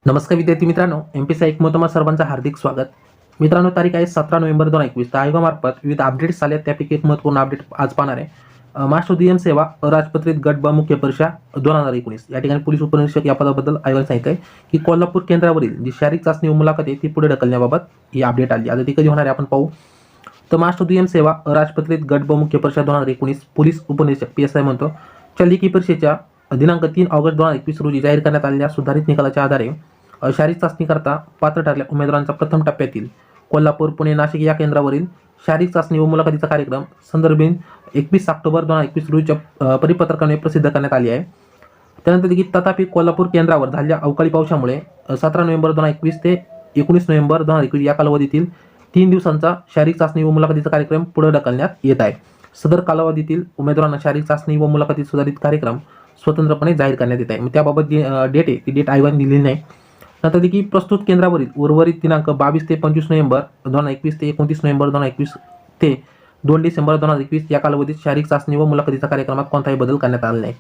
नमस्कार विद्यार्थी मित्रांनो, एमपीएससी एक तुम्हा सर्वांचं हार्दिक स्वागत. मित्रांनो, तारीख आहे 17 नोव्हेंबर 2021. तर आयोगामार्फत विविध अपडेट्स आले, त्यापैकी एक महत्त्वपूर्ण अपडेट आज पाहणार आहे. मास्टर दुय्यम सेवा अराजपत्रित गट ब मुख्य परीक्षा 2019 या ठिकाणी पोलीस उपनिरीक्षक या पदाबद्दल आयोगाने सांगितलं आहे की कोल्हापूर केंद्रावरील जी शारीरिक चाचणी व मुलाखत आहे ती पुढे ढकलण्याबाबत ही अपडेट आली. आता ती कधी होणार आहे आपण पाहू. तर मास्टर दुय्यम सेवा अराजपत्रित गट ब मुख्य परीक्षा 2019 पोलीस उपनिरीक्षक PSI म्हणतो च्या लेखी परीक्षेच्या दिनांक 3 ऑगस्ट 2021 रोजी जाहीर करण्यात आलेल्या सुधारित निकालाच्या आधारे शारीरिक चाचणीकरता पात्र ठरलेल्या उमेदवारांचा प्रथम टप्प्यातील कोल्हापूर, पुणे, नाशिक या केंद्रावरील शारीरिक चाचणी व मुलाखतीचा कार्यक्रम संदर्भित 21 ऑक्टोबर 2021 रोजीच्या परिपत्रकाने प्रसिद्ध करण्यात आली आहे. त्यानंतर की तथापि कोल्हापूर केंद्रावर झालेल्या अवकाळी पावसामुळे 17 नोव्हेंबर 2021 ते 19 नोव्हेंबर 2021 या कालावधीतील 3 दिवसांचा शारीरिक चाचणी व मुलाखतीचा कार्यक्रम पुढे ढकलण्यात येत आहे. सदर कालावधीतील उमेदवारांना शारीरिक चाचणी व मुलाखती सुधारित कार्यक्रम स्वतंत्रपणे जाहीर करण्यात येत आहे. मग त्याबाबत जी डेट आहे ती डेट आयोगाने दिलेली नाही. नंतर की प्रस्तुत केंद्रावरील उर्वरित दिनांक 22 ते 25 नोव्हेंबर 2021 ते 29 नोव्हेंबर 2021 ते 2 डिसेंबर 2021 या कालावधीत शारीरिक चाचणी व मुलाखतीचा कार्यक्रमात कोणताही बदल करण्यात आला नाही.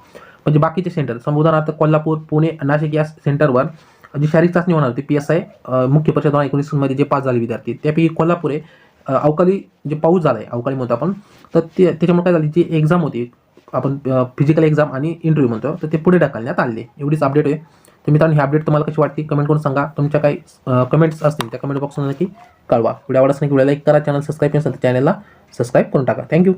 म्हणजे बाकीचे सेंटर उदाहरणार्थ कोल्हापूर, पुणे, नाशिक या सेंटरवर जी शारीरिक चाचणी होणार होती PSI मुख्य परीक्षा 2019 मध्ये जे पास झाले विद्यार्थी, त्यापैकी कोल्हापूर आहे अवकाळी जे पाऊस झाला आहे, अवकाळी म्हणतो आपण, तर त्याच्यामुळे काय झाली, जी एक्झाम होती आपण फिजिकल एक्झाम आणि इंटरव्ह्यू म्हणतो, तर ते पुढे ढकलण्यात आले. एवढीच अपडेट आहे. तर मित्रांनो, ही अपडेट तुम्हाला कशी वाटते कमेंट करून सांगा. तुमच्या काही कमेंट्स असतील त्या कमेंट बॉक्समध्ये नक्की कळवा. व्हिडिओ आवडल्यास नक्की व्हिडिओ लाईक करा, चॅनल सबस्क्राईब नसेल तर चॅनलला सबस्क्राईब करून टाका. थँक्यू.